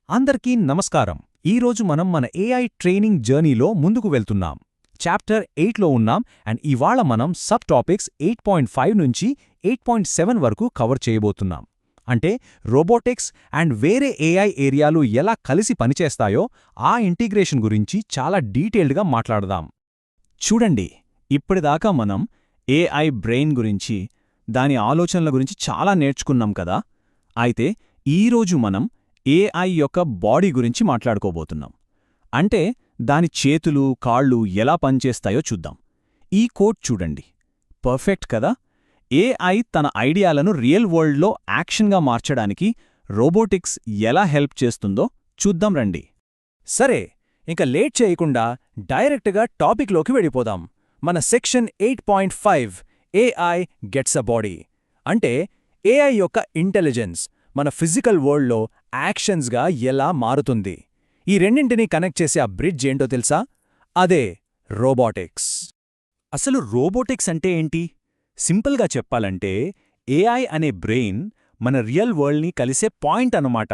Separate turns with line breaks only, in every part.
అందరికీ నమస్కారం. ఈరోజు మనం మన ఏఐ ట్రైనింగ్ జర్నీలో ముందుకు వెళ్తున్నాం. చాప్టర్ 8లో ఉన్నాం అండ్ ఇవాళ మనం సబ్ టాపిక్స్ 8.5 నుంచి 8.7 వరకు కవర్ చేయబోతున్నాం. అంటే రోబోటిక్స్ అండ్ వేరే ఏఐ ఏరియాలు ఎలా కలిసి పనిచేస్తాయో ఆ ఇంటిగ్రేషన్ గురించి చాలా డీటెయిల్డ్గా మాట్లాడదాం. చూడండి, ఇప్పటిదాకా మనం ఏఐ బ్రెయిన్ గురించి, దాని ఆలోచనల గురించి చాలా నేర్చుకున్నాం కదా. అయితే ఈరోజు మనం ఏఐ యొక్క బాడీ గురించి మాట్లాడుకోబోతున్నాం. అంటే దాని చేతులు, కాళ్ళు ఎలా పనిచేస్తాయో చూద్దాం. ఈ కోడ్ చూడండి, పర్ఫెక్ట్ కదా. ఏఐ తన ఐడియాలను రియల్ వరల్డ్లో యాక్షన్గా మార్చడానికి రోబోటిక్స్ ఎలా హెల్ప్ చేస్తుందో చూద్దాం రండి. సరే, ఇంక లేట్ చేయకుండా డైరెక్ట్గా టాపిక్లోకి వెళ్ళిపోదాం. మన section 8.5 AI gets a body. అంటే ఏఐ యొక్క ఇంటెలిజెన్స్ మన ఫిజికల్ వరల్డ్లో యాక్షన్స్గా ఎలా మారుతుంది. ఈ రెండింటినీ కనెక్ట్ చేసే ఆ బ్రిడ్జ్ ఏంటో తెలుసా? అదే రోబోటిక్స్. అసలు రోబోటిక్స్ అంటే ఏంటి? సింపుల్గా చెప్పాలంటే ఏఐ అనే బ్రెయిన్ మన రియల్ వరల్డ్ని కలిసే పాయింట్ అన్నమాట.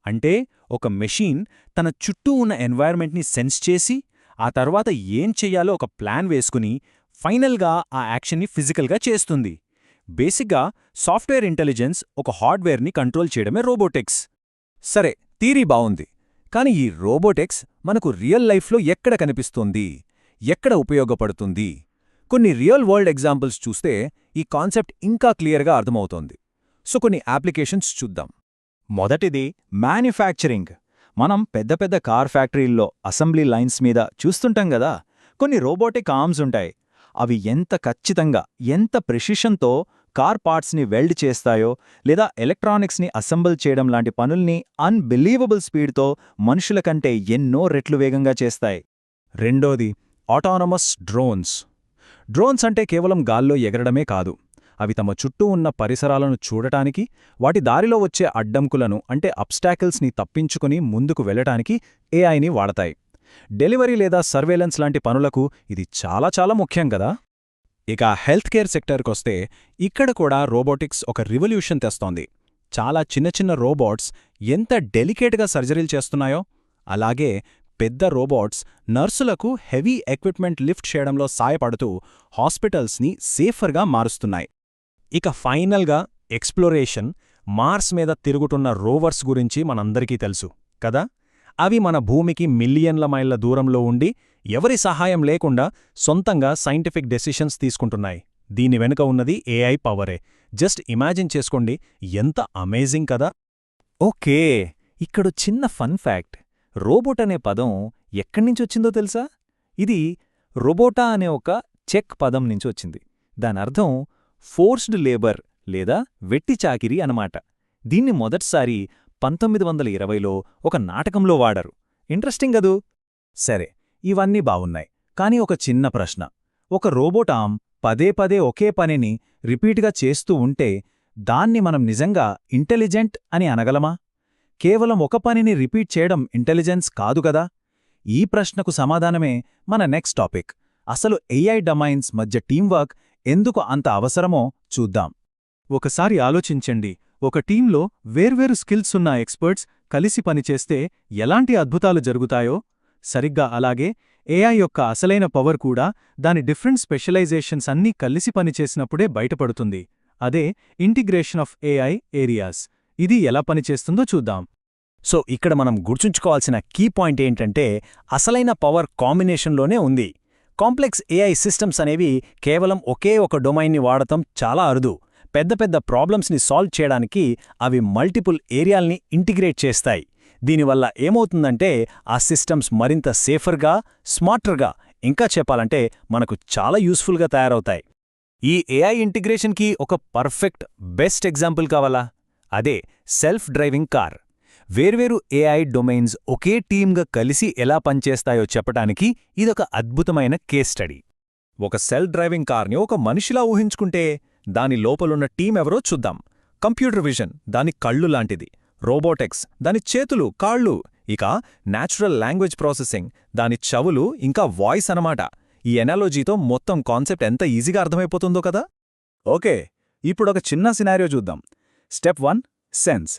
అంటే ఒక మెషీన్ తన చుట్టూ ఉన్న ఎన్వైర్న్మెంట్ని సెన్స్ చేసి, ఆ తర్వాత ఏం చెయ్యాలో ఒక ప్లాన్ వేసుకుని ఫైనల్గా ఆ యాక్షన్ని ఫిజికల్గా చేస్తుంది. బేసిక్గా సాఫ్ట్వేర్ ఇంటెలిజెన్స్ ఒక హార్డ్వేర్ని కంట్రోల్ చేయడమే రోబోటిక్స్. సరే, థీరీ బావుంది. కానీ ఈ రోబోటిక్స్ మనకు రియల్ లైఫ్లో ఎక్కడ కనిపిస్తోంది, ఎక్కడ ఉపయోగపడుతుంది? కొన్ని రియల్ వరల్డ్ ఎగ్జాంపుల్స్ చూస్తే ఈ కాన్సెప్ట్ ఇంకా క్లియర్గా అర్థమవుతోంది. సో కొన్ని అప్లికేషన్స్ చూద్దాం. మొదటిది మ్యానుఫ్యాక్చరింగ్. మనం పెద్ద పెద్ద కార్ ఫ్యాక్టరీల్లో అసెంబ్లీ లైన్స్ మీద చూస్తుంటాం గదా, కొన్ని రోబోటిక్ ఆర్మ్స్ ఉంటాయి. అవి ఎంత ఖచ్చితంగా, ఎంత ప్రెసిషన్తో కార్ పార్ట్స్ని వెల్డ్ చేస్తాయో, లేదా ఎలక్ట్రానిక్స్ని అసెంబుల్ చేయడం లాంటి పనుల్ని అన్బిలీవబుల్ స్పీడ్తో మనుషుల కంటే ఎన్నో రెట్లు వేగంగా చేస్తాయి. రెండోది ఆటోనమస్ డ్రోన్స్. డ్రోన్స్ అంటే కేవలం గాల్లో ఎగరడమే కాదు, అవి తమ చుట్టూ ఉన్న పరిసరాలను చూడటానికి, వాటి దారిలో వచ్చే అడ్డంకులను అంటే అబ్స్టాకిల్స్ని తప్పించుకుని ముందుకు వెళ్లటానికి ఏఐని వాడతాయి. డెలివరీ లేదా సర్వేలెన్స్ లాంటి పనులకు ఇది చాలా చాలా ముఖ్యం కదా. ఇక హెల్త్ కేర్ సెక్టర్కొస్తే ఇక్కడ కూడా రోబోటిక్స్ ఒక రివల్యూషన్ తెస్తోంది. చాలా చిన్న చిన్న రోబోట్స్ ఎంత డెలికేట్గా సర్జరీలు చేస్తున్నాయో, అలాగే పెద్ద రోబోట్స్ నర్సులకు హెవీ ఎక్విప్మెంట్ లిఫ్ట్ చేయడంలో సాయపడుతూ హాస్పిటల్స్ని సేఫర్గా మారుస్తున్నాయి. ఇక ఫైనల్గా ఎక్స్ప్లోరేషన్. మార్స్ మీద తిరుగుతున్న రోవర్స్ గురించి మనందరికీ తెలుసు కదా. అవి మన భూమికి మిలియన్ల మైళ్ల దూరంలో ఉండి ఎవరి సహాయం లేకుండా సొంతంగా సైంటిఫిక్ డెసిషన్స్ తీసుకుంటున్నాయి. దీని వెనుక ఉన్నది ఏఐ పవరే. జస్ట్ ఇమాజిన్ చేసుకోండి, ఎంత అమేజింగ్ కదా. ఓకే, ఇక్కడో చిన్న ఫన్ ఫ్యాక్ట్. రోబోట్ అనే పదం ఎక్కడ్నించొచ్చిందో తెలుసా? ఇది రోబోటా అనే ఒక చెక్ పదం నుంచి వచ్చింది. దానర్థం ఫోర్స్డ్ లేబర్ లేదా వెట్టి చాకిరీ అనమాట. దీన్ని మొదటిసారి 1920లో ఒక నాటకంలో వాడారు. ఇంట్రెస్టింగ్ గదూ. సరే, ఇవన్నీ బావున్నాయి. కానీ ఒక చిన్న ప్రశ్న. ఒక రోబోట్ ఆర్మ్ పదే పదే ఒకే పనిని రిపీట్గా చేస్తూ ఉంటే దాన్ని మనం నిజంగా ఇంటెలిజెంట్ అని అనగలమా? కేవలం ఒక పనిని రిపీట్ చేయడం ఇంటెలిజెన్స్ కాదు గదా. ఈ ప్రశ్నకు సమాధానమే మన నెక్స్ట్ టాపిక్. అసలు ఏఐ డొమైన్స్ మధ్య టీంవర్క్ ఎందుకు అంత అవసరమో చూద్దాం. ఒకసారి ఆలోచించండి, ఒక టీంలో వేర్వేరు స్కిల్స్ ఉన్న ఎక్స్పర్ట్స్ కలిసి పనిచేస్తే ఎలాంటి అద్భుతాలు జరుగుతాయో, సరిగ్గా అలాగే ఏఐ యొక్క అసలైన పవర్ కూడా దాని డిఫరెంట్ స్పెషలైజేషన్స్ అన్నీ కలిసి పనిచేసినప్పుడే బయటపడుతుంది. అదే ఇంటిగ్రేషన్ ఆఫ్ ఏఐ ఏరియాస్. ఇది ఎలా పనిచేస్తుందో చూద్దాం. సో ఇక్కడ మనం గుర్తుంచుకోవాల్సిన కీ పాయింట్ ఏంటంటే, అసలైన పవర్ కాంబినేషన్లోనే ఉంది. కాంప్లెక్స్ ఏఐ సిస్టమ్స్ అనేవి కేవలం ఒకే ఒక డొమైన్ని వాడటం చాలా అరుదు. పెద్ద పెద్ద ప్రాబ్లమ్స్ని సాల్వ్ చేయడానికి అవి మల్టిపుల్ ఏరియాల్ని ఇంటిగ్రేట్ చేస్తాయి. దీనివల్ల ఏమవుతుందంటే ఆ సిస్టమ్స్ మరింత సేఫర్గా, స్మార్టర్గా, ఇంకా చెప్పాలంటే మనకు చాలా యూస్ఫుల్గా తయారవుతాయి. ఈ ఏఐ ఇంటిగ్రేషన్కి ఒక పర్ఫెక్ట్ బెస్ట్ ఎగ్జాంపుల్ కావాలా? అదే సెల్ఫ్ డ్రైవింగ్ కార్. వేర్వేరు ఏఐ డొమైన్స్ ఒకే టీమ్గా కలిసి ఎలా పనిచేస్తాయో చెప్పటానికి ఇదొక అద్భుతమైన కేస్ స్టడీ. ఒక సెల్ఫ్ డ్రైవింగ్ కార్ని ఒక మనిషిలా ఊహించుకుంటే దాని లోపలున్న టీం ఎవరో చూద్దాం. కంప్యూటర్ విజన్ దాని కళ్ళు లాంటిది, రోబోటిక్స్ దాని చేతులు, కాళ్ళు, ఇక న్యాచురల్ లాంగ్వేజ్ ప్రాసెసింగ్ దాని చెవులు ఇంకా వాయిస్ అనమాట. ఈ ఎనాలజీతో మొత్తం కాన్సెప్ట్ ఎంత ఈజీగా అర్థమైపోతుందో కదా. ఓకే, ఇప్పుడొక చిన్న సినారియో చూద్దాం. Step 1 sense.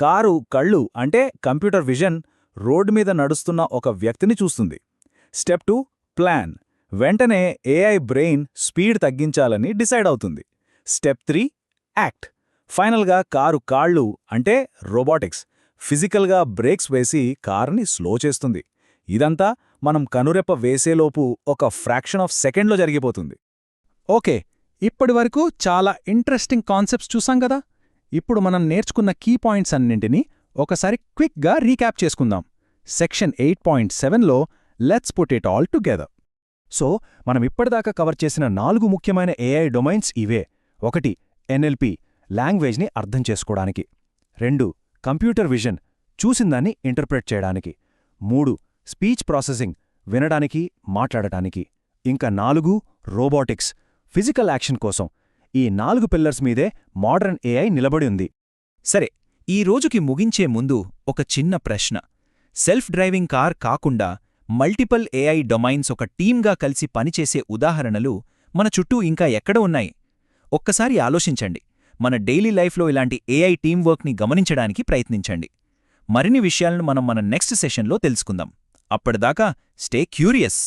కారు కళ్ళు అంటే కంప్యూటర్ విజన్ రోడ్డు మీద నడుస్తున్న ఒక వ్యక్తిని చూస్తుంది. Step 2 plan. వెంటనే ఏఐ బ్రెయిన్ స్పీడ్ తగ్గించాలని డిసైడ్ అవుతుంది. Step 3 act. ఫైనల్గా కారు కాళ్ళు అంటే రోబోటిక్స్ ఫిజికల్గా బ్రేక్స్ వేసి కారుని స్లో చేస్తుంది. ఇదంతా మనం కనురెప్ప వేసేలోపు ఒక ఫ్రాక్షన్ ఆఫ్ సెకండ్లో జరిగిపోతుంది.
ఓకే, ఇప్పటివరకు చాలా ఇంట్రెస్టింగ్ కాన్సెప్ట్స్ చూసాం కదా. ఇప్పుడు మనం నేర్చుకున్న కీ పాయింట్స్ అన్నింటినీ ఒకసారి క్విక్గా రీక్యాప్ చేసుకుందాం. సెక్షన్ 8.7లో let's put it all together. So మనం ఇప్పటిదాకా కవర్ చేసిన 4 ముఖ్యమైన ఏఐ డొమైన్స్ ఇవే. 1 ఎన్ఎల్పి, లాంగ్వేజ్ని అర్థం చేసుకోవడానికి. 2 కంప్యూటర్ విజన్, చూసిందాన్ని ఇంటర్ప్రెట్ చేయడానికి. 3 స్పీచ్ ప్రాసెసింగ్, వినడానికి మాట్లాడటానికి. ఇంకా 4 రోబోటిక్స్, ఫిజికల్ యాక్షన్ కోసం. ఈ 4 పిల్లర్స్ మీదే మోడర్న్ ఏఐ నిలబడి ఉంది. సరే, ఈ రోజుకి ముగించే ముందు ఒక చిన్న ప్రశ్న. సెల్ఫ్ డ్రైవింగ్ కార్ కాకుండా మల్టిపుల్ ఏఐ డొమైన్స్ ఒక టీమ్గా కలిసి పనిచేసే ఉదాహరణలు మన చుట్టూ ఇంకా ఎక్కడ ఉన్నాయి? ఒక్కసారి ఆలోచించండి. మన డైలీ లైఫ్లో ఇలాంటి ఏఐ టీంవర్క్ని గమనించడానికి ప్రయత్నించండి. మరిన్ని విషయాలను మనం మన నెక్స్ట్ సెషన్లో తెలుసుకుందాం. అప్పటిదాకా స్టే క్యూరియస్.